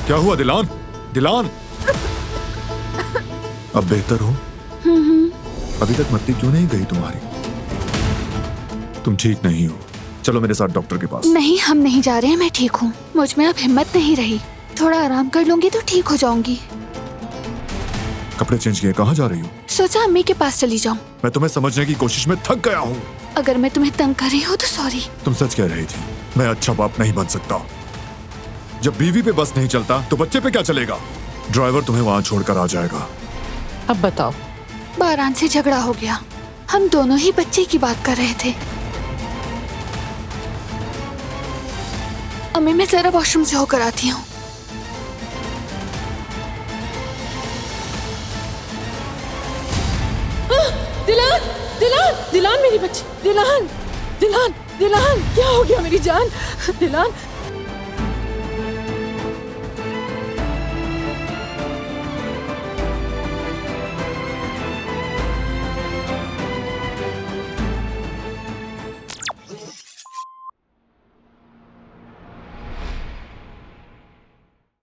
क्या हुआ दिलान? दिलान, अब बेहतर हो? अभी तक मत्ती क्यों नहीं गई तुम्हारी? तुम ठीक नहीं हो, चलो मेरे साथ डॉक्टर के पास। नहीं, हम नहीं जा रहे हैं, मैं ठीक हूँ। मुझ में अब हिम्मत नहीं रही, थोड़ा आराम कर लूंगी तो ठीक हो जाऊंगी। कपड़े चेंज किए, कहाँ जा रही हो? सोचा अम्मी के पास चली जाऊं। मैं तुम्हें समझने की कोशिश में थक गया हूँ। अगर मैं तुम्हें तंग कर रही हूँ तो सॉरी। तुम सच कह रही थी, मैं अच्छा बाप नहीं बन सकता। जब बीवी पे बस नहीं चलता तो बच्चे पे क्या चलेगा? ड्राइवर तुम्हें वहां छोड़कर आ जाएगा। अब बताओ। बारान से झगड़ा हो गया, हम दोनों ही बच्चे की बात कर रहे थे। अम्मी, मैं जरा वॉशरूम से होकर आती हूँ। दिलान, दिलान, दिलान मेरी बच्ची, दिलान, दिलान, दिलान, क्या हो गया मेरी जान? दिलान,